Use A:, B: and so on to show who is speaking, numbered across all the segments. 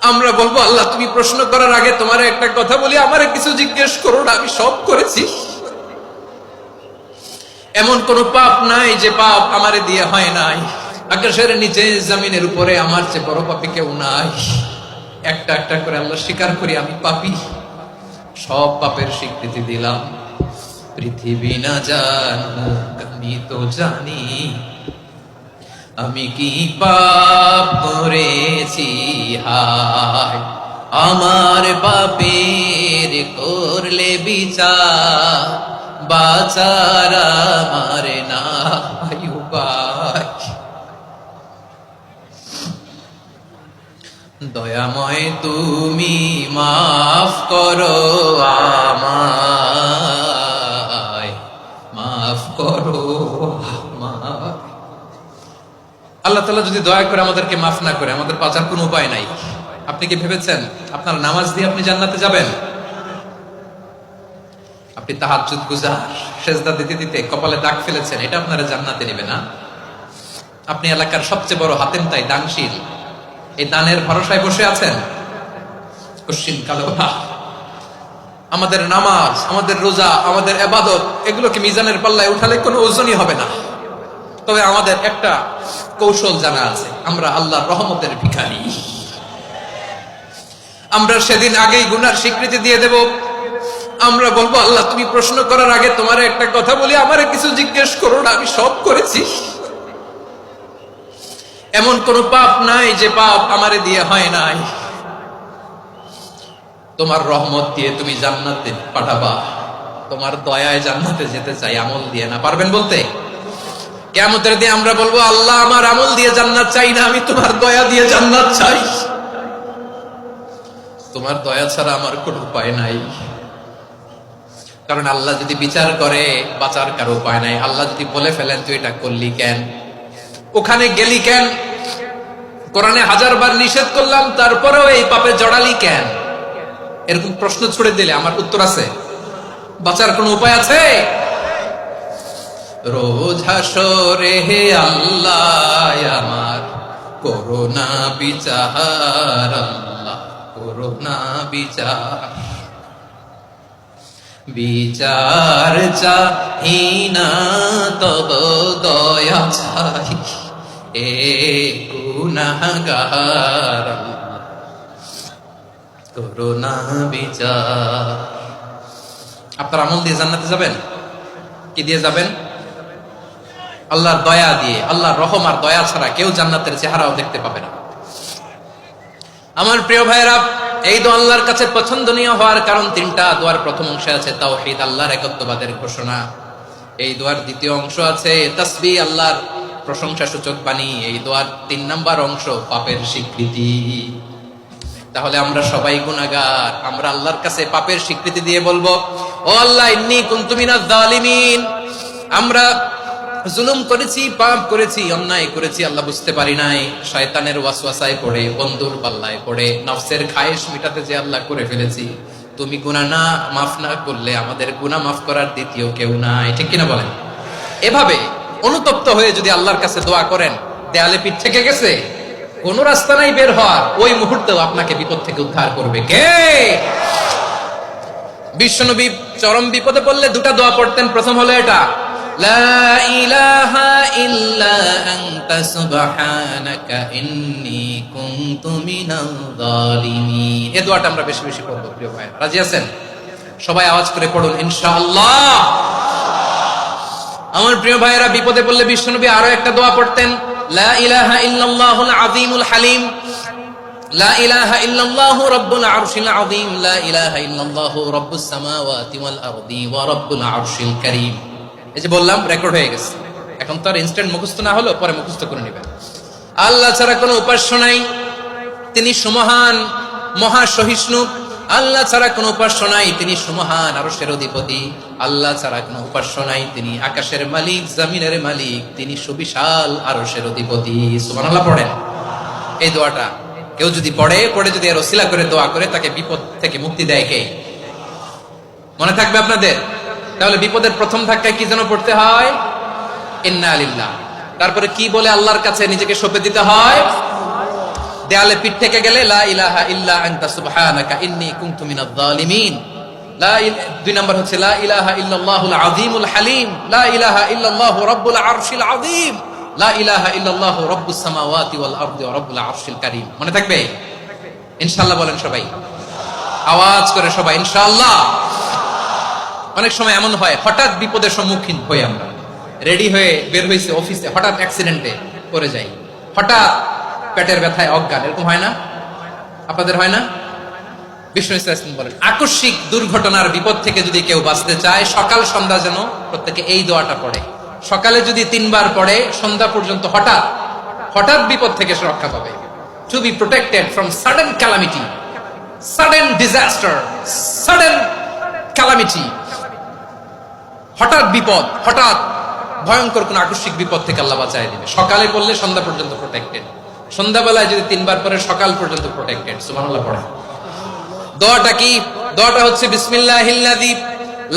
A: আমরা বলবো আল্লাহ তুমি প্রশ্ন করার আগে তোমার একটা কথা বলি, আমারে কিছু জিজ্ঞেস করো না, আমি সব করেছি। এমন কোন পাপ নাই যে পাপ আমারে দিয়ে হয় নাই। আকাশের নিচে জমিনের উপরে আমার চেয়ে বড় পাপী কেউ নাই। একটা একটা করে আল্লাহ স্বীকার করি আমি পাপী, সব পাপের স্বীকৃতি দিলাম। পৃথিবী না জানুক আমি তো জানি আমি কি পাপ করেছি। হায় আমার পাপের করলে বিচার, বাঁচার আমার নাই উপায়। দয়াময় তুমি মাফ করো আমায়, মাফ করো আমায়। আল্লাহ তাআলা যদি দয়া করে আমাদেরকে মাফ না করে, আমাদের বাঁচার কোনো উপায় নাই। আপনি কি ভেবেছেন আপনার নামাজ দিয়ে আপনি জান্নাতে যাবেন? আপনি তাহাজ্জুদ গুজার, সেজদা দিতে দিতে কপালে দাগ ফেলেছেন, এটা আপনারা জান্নাতে নেবে না। আপনি এলাকার সবচেয়ে বড় হাতেম তাই দানশীল, এই দানের ভরসায় বসে আছেন কশিন কালো। আমাদের নামাজ, আমাদের রোজা, আমাদের ইবাদত, এগুলোকে মিজানের পাল্লায় উঠালে কোনো ওজনই হবে না। তবে আমাদের একটা কৌশল জানা আছে, আমরা আল্লাহর রহমতের ভিখারি। আমরা সেদিন আগেই গুনার স্বীকৃতি দিয়ে দেব। আমরা বলবো আল্লাহ তুমি প্রশ্ন করার আগে তোমার একটা কথা বলি, আমারে কিছু জিজ্ঞেস করো না, আমি সব করেছি। এমন কোন পাপ নাই যে পাপ আমারে দিয়ে হয় নাই। তোমার রহমত দিয়ে তুমি জান্নাতে পাঠাবা, তোমার দয়ায় জান্নাতে যেতে চাই, আমল দিয়ে না। পারবেন বলতে? কিয়ামতের দিন আমরা বলবো আল্লাহ আমার আমল দিয়ে জান্নাত চাই না, আমি তোমার দয়া দিয়ে জান্নাত চাই। তোমার দয়া ছাড়া আমার কোনো উপায় নাই। কারণ আল্লাহ যদি বিচার করে বাঁচার কারো উপায় নাই। আল্লাহ যদি বলে ফেলেন তুই এটা করলি কেন, ওখানে গেলি কেন, কোরআনে 1000 বার নিষেধ করলাম তারপরেও এই পাপে জড়ালি কেন, এরকম প্রশ্ন ছুড়ে দিলে আমার উত্তর আছে? বাঁচার কোনো উপায় আছে? রোজ হাসরে হে আল্লাহ আমার করোনা বিচার, আল্লাহ করোনা বিচার। বিচার চাহি না তব দয়া চাই, এ গুনাহগার করোনা বিচার। আপনার আমল দিয়ে জান্নাতে যাবেন? কি দিয়ে যাবেন? আল্লাহর দয়া দিয়ে। আল্লাহর রহম আর দয়া ছাড়া কেউ জান্নাতের চেহারাও দেখতে পাবে না। আমার প্রিয় ভাইরা, এই দোয়া আল্লাহর কাছে পছন্দনীয় হওয়ার কারণ তিনটা। দোয়ার প্রথম অংশে আছে তাওহীদ, আল্লাহর একত্ববাদের ঘোষণা। এই দোয়ার দ্বিতীয় অংশ আছে তাসবিহ, আল্লাহর প্রশংসা সূচক বাণী। এই দোয়ার 3 নাম্বার অংশ পাপের স্বীকৃতি। তাহলে আমরা সবাই গুনাহগার। আমরা আল্লাহর কাছে পাপের স্বীকৃতি দিয়ে বলবো, ও আল্লাহ ইন্নী কুনতু মিনাজ জালিমিন, আমরা জুলুম করেছি, পাপ করেছি, অন্যায় করেছি, আল্লাহ বুঝতে পারি নাই। শয়তানের ওয়াসওয়াসায় পড়ে, বন্ধুর পাল্লায় পড়ে, নফসের খায়েশ মিটাতে যে আল্লাহ করে ফেলেছি। তুমি গুনাহ না মাফ না করলে আমাদের গুনাহ মাফ করার দ্বিতীয় কেউ নাই। ঠিক কিনা বলেন? এভাবে অনুতপ্ত হয়ে যদি আল্লাহর কাছে দোয়া করেন, দেয়ালে পিঠ থেকে গেছে, কোন রাস্তা নাই বের হওয়ার, ওই মুহূর্তেও আপনাকে বিপদ থেকে উদ্ধার করবে কে? বিশ্বনবী চরম বিপদে পড়লে দুটা দোয়া পড়তেন। প্রথম হলো এটা, লা ইলাহা ইল্লা আনতা সুবহানাকা ইন্নী কুনতু মিনাল জালিমিন। এই দোয়াটা আমরা বেশি বেশি পড়ব প্রিয় ভাই। রাজি আছেন? সবাই আওয়াজ করে পড়ুন ইনশাআল্লাহ। আমার প্রিয় ভাইয়েরা, বিপদে পড়লে বিশ্বনবী আরো একটা দোয়া পড়তেন, লা ইলাহা ইল্লাল্লাহুল আযীমুল হালিম, লা ইলাহা ইল্লাল্লাহু রাব্বুল আরশিল আযীম, লা ইলাহা ইল্লাল্লাহু রাব্বুস সামাওয়াতি ওয়াল আরদি ওয়া রাব্বুল আরশিল কারীম। এই যে বললাম, রেকর্ড হয়ে গেছে। এখন তো আর ইনস্ট্যান্ট মুখস্থ না হলো, পরে মুখস্থ করে নেবেন। আল্লাহ ছাড়া কোনো উপাস্য নাই, তিনি সুমহান, মহা সহিষ্ণু। আল্লাহ ছাড়া কোনো উপাস্য নাই, তিনি সুমহান, আরশের অধিপতি। আল্লাহ ছাড়া কোনো উপাস্য নাই, তিনি আকাশের মালিক, জমিনের মালিক, তিনি সুবিশাল আরশের অধিপতি। সুবহানাল্লাহ পড়েন এই দোয়াটা। কেউ যদি পড়ে যদি এর ওসিলা করে দোয়া করে, তাকে বিপদ থেকে মুক্তি দেয় কে? মনে থাকবে আপনাদের? তাহলে বিপদের প্রথম ধাক্কায় কি যেন পড়তে হয়? ইন্না লিল্লাহ। তারপরে কি বলে আল্লাহর কাছে নিজেকে সঁপে দিতে হয়? দেয়ালে পিঠ থেকে গেলে লা ইলাহা ইল্লা আনতা সুবহানাকা ইন্নী কুনতু মিনাজ জালিমিন। দুই নম্বর হচ্ছে লা ইলাহা ইল্লাল্লাহুল আযীমুল হালিম, লা ইলাহা ইল্লাল্লাহু রাব্বুল আরশিল আযীম, লা ইলাহা ইল্লাল্লাহু রাব্বুস সামাওয়াতি ওয়াল আরদি ওয়া রাব্বুল আরশিল কারীম। মনে থাকবে? ইনশাআল্লাহ বলেন সবাই, আওয়াজ করে সবাই ইনশাআল্লাহ। অনেক সময় এমন হয়, হঠাৎ বিপদের সম্মুখীন হই আমরা, রেডি হয়ে বের হইছে অফিসে, হঠাৎ অ্যাক্সিডেন্টে পড়ে যাই, হঠাৎ পেটের ব্যথায় অজ্ঞান, এরকম হয় না? আপনাদের হয় না? বিষ্ণু ইসলাম বলেন, আকস্মিক দুর্ঘটনার বিপদ থেকে যদি কেউ বাঁচতে চায়, সকাল সন্ধ্যা যেন প্রত্যেকে এই দোয়াটা পড়ে। সকালে যদি 3 বার পড়ে, সন্ধ্যা পর্যন্ত হঠাৎ হঠাৎ বিপদ থেকে সে রক্ষা পাবে। To be protected from sudden calamity, sudden disaster, sudden calamity, হঠাৎ বিপদ, হঠাৎ ভয়ঙ্কর কোন আকস্মিক বিপদ থেকে আল্লাহ বাঁচায় দিবে। সকালে পড়লে সন্ধ্যা পর্যন্ত প্রোটেক্টেড, সন্ধ্যাবেলায় যদি 3 বার পরে সকাল পর্যন্ত প্রোটেক্টেড। সুবহানাল্লাহ পড়ে। দোয়াটা কি? দোয়াটা হচ্ছে বিসমিল্লাহিল্লাযী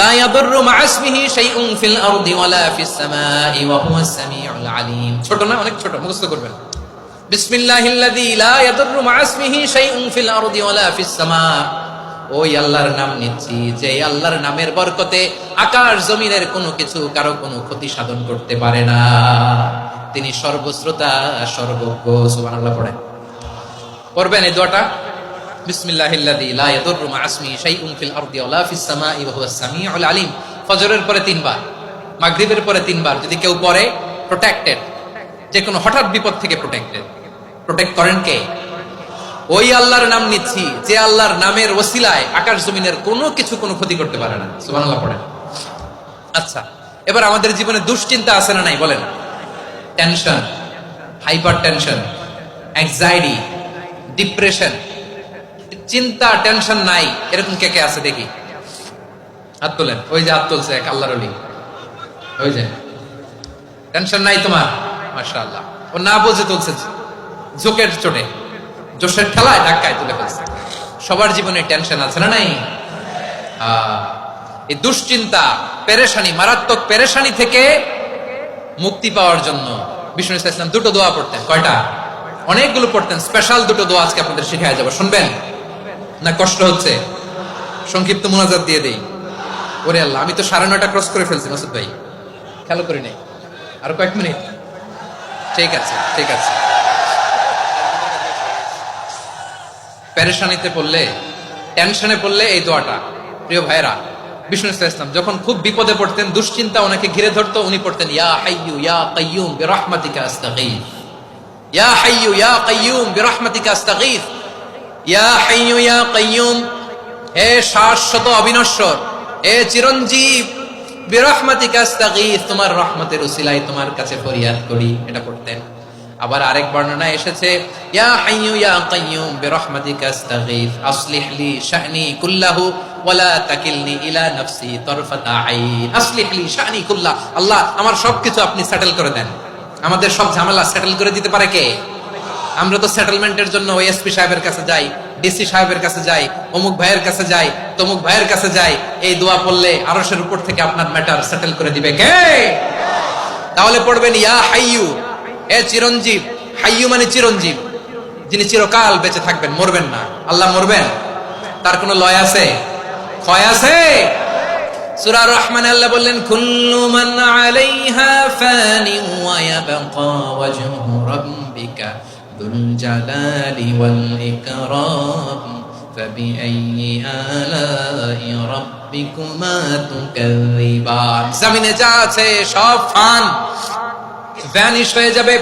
A: লা ইয়াদুররু মা ইসমিহি শাইউন ফিল আরদি ওয়ালা ফিস সামাই ওয়া হুয়াস সামিউল আলীম। ছোট না? অনেক ছোট, মুখস্থ করবেন। বিসমিল্লাহিল্লাযী লা ইয়াদুররু মা ইসমিহি শাইউন ফিল আরদি ওয়ালা ফিস সামা। ওই আল্লাহর নাম নিচ্ছি, যে আল্লাহর নামের বরকতে আকাশ জমিনের কোনো কিছু কারো কোনো ক্ষতি সাধন করতে পারে না। তিনি সর্বশ্রোতা, সর্বজ্ঞ। সুবহানাল্লাহ পড়েন। পড়বেন এই দোয়াটা, বিসমিল্লাহিল্লাযী লা ইয়াদুররু মা ইসমিহি শাইউন ফিল আরদি ওয়ালা ফিস সামাই ওয়া হুয়াস সামিউল আলীম। ফজরের পরে 3 বার, মাগরিবের পরে 3 বার যদি কেউ পড়ে, প্রোটেক্টেড, যে কোনো হঠাৎ বিপদ থেকে প্রোটেক্টেড। প্রোটেক্ট করেন কে? ওই আল্লাহর নাম নিচ্ছি, যে আল্লাহর নামের ওসিলায় আকাশ জমিনের কোনো কিছু কোনো ক্ষতি করতে পারে না। সুবহানাল্লাহ পড়েন। আচ্ছা, এবার আমাদের জীবনে দুশ্চিন্তা আছে না নাই বলেন? Tension, hyper tension, anxiety, depression, চিন্তা, টেনশন নাই, এরকম কে কে আছে দেখি? হাত তোলেন। ওই যে হাত তুলছে এক আল্লাহর ওলি, ওই যে। টেনশন নাই তোমার? মাশাআল্লাহ। ও না বুঝে তুলছে, ঝোঁকের চোটে, জোশের ঠেলায় ধাক্কায় তুলে ফেলছে। সবার জীবনে টেনশন আছে না নাই? এই দুশ্চিন্তা, পেরেশানি, মারাত্মক পেরেশানি থেকে মুক্তি পাওয়ার জন্য বিষ্ণু ইসলাম 2টো দোয়া পড়তেন। কয়টা? অনেকগুলো পড়তেন। স্পেশাল 2টো দোয়া আজকে আপনাদের শিখায় যাবো, শুনবেন না? কষ্ট হচ্ছে? সংক্ষিপ্ত মুনাজাত দিয়ে দেই। ওরে আল্লাহ, আমি তো 9:30 ক্রস করে ফেলছি মাসুদ ভাই, খেয়াল করি নাই। আরো কয়েক মিনিট? ঠিক আছে, ঠিক আছে। পেরেশানিতে পড়লে, টেনশনে পড়লে এই দোয়াটা, প্রিয় ভাইরা, বিষ্ণু ইসলাম যখন খুব বিপদে পড়তেন, দুশ্চিন্তা ওনাকে ঘিরে ধরতো, উনি পড়তেন ইয়া হাইয়্যু ইয়া কাইয়্যুম বিরহমাতিকা আস্তাগীথ, ইয়া হাইয়্যু ইয়া কাইয়্যুম বিরহমাতিকা আস্তাগীথ, ইয়া হাইয়্যু ইয়া কাইয়্যুম, হে শাশ্বত অবিনশ্বর, হে চিরঞ্জীব, বিরহমাতিকা আস্তাগীথ, তোমার রহমতের উসিলায় তোমার কাছে ফরিয়াদ করি। এটা পড়তেন। আবার আরেক বর্ণনা এসেছে ইয়া হাইয়্যু ইয়া কাইয়্যুম বিরহমাতিকা আস্তাগীথ আসলিহ লি শা'নি কুল্লাহু ওয়া লা তাকিলনি ইলা নাফসি তারফাতা আইন। আসলিহ লি শা'নি কুল্লাহ, আল্লাহ আমার সবকিছু আপনি সেটেল করে দেন। আমাদের সব ঝামেলা সেটেল করে দিতে পারে কে? আমরা তো সেটেলমেন্টের জন্য ওই এসপি সাহেবের কাছে যাই, ডিসি সাহেবের কাছে যাই, অমুক ভাইয়ের কাছে যাই, তমুক ভাইয়ের কাছে যাই। এই দোয়া পড়লে আরশের উপর থেকে আপনার ম্যাটার সেটেল করে দিবে কে? তাহলে পড়বেন ইয়া হাইয়্যু, এ চিরঞ্জীব। হাইয়্যু মানে চিরঞ্জীব, যিনি চিরকাল বেঁচে থাকবেন, মরবেন না। আল্লাহ মরবেন? তার কোনো লয় আছে? ক্ষয় আছে? সূরা রহমানে আল্লাহ বললেন কুল্লু মান আলাইহা ফানি ওয়া ইয়াবকা ওয়াজহু রাব্বিকা যুল জালালি ওয়াল ইকরাম ফাবিআইয়ি আলাই রাব্বিকুমা তুকাযিবান। জমিনে যা আছে সব ফান, ভ্যানিশ হয়ে যাবে,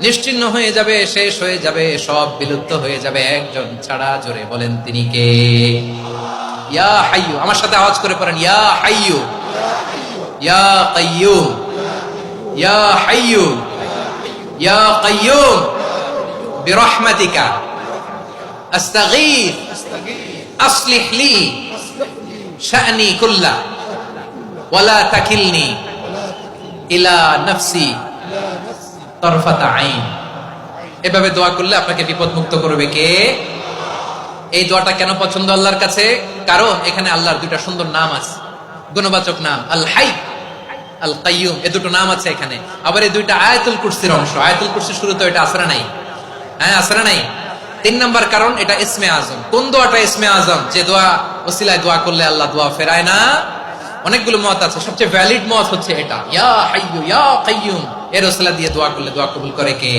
A: নিশ্চিহ্ন হয়ে যাবে, শেষ হয়ে যাবে, সব বিলুপ্ত হয়ে যাবে, একজন ছাড়া। জোরে বলেন তিনি কে? ইয়া হাইয়্যু। আমার সাথে আওয়াজ করে পড়েন ইয়া হাইয়্যু ইয়া কাইয়্যুম ইয়া হাইয়্যু ইয়া কাইয়্যুম বিরহমাতিকা আস্তাগীথ আসলিহ লি শা'নি কুল্লাহ ওয়া লা তাকিলনি ইলা নাফসি তারফাতা আইন। এভাবে দোয়া করলে আপনাকে বিপদ মুক্ত করবে কে? এই দোয়াটা কেন পছন্দ আল্লাহর কাছে? কারণ এখানে আল্লাহর 2টা সুন্দর নাম আছে, গুণবাচক নাম, আল হাই, আল কাইয়ুম। এই 2টো নাম আছে এখানে। আবার এই 2টা আয়াতুল কুরসির অংশ। আয়াতুল কুরসির শুরুতে এটা আসরা নাই? হ্যাঁ, আসরা নাই? তিন নাম্বার কারণ এটা ইসমে আজম। কোন দোয়াটা ইসমে আজম? যে দোয়া ওসিলায় দোয়া করলে আল্লাহ দোয়া ফেরায় না। অনেকগুলো মত আছে, সবচেয়ে ভ্যালিড মত হচ্ছে এটা, ইয়া হাইয়ু ইয়া কাইয়ুম, এর ওসিলা দিয়ে দোয়া করলে দোয়া কবুল করে কে?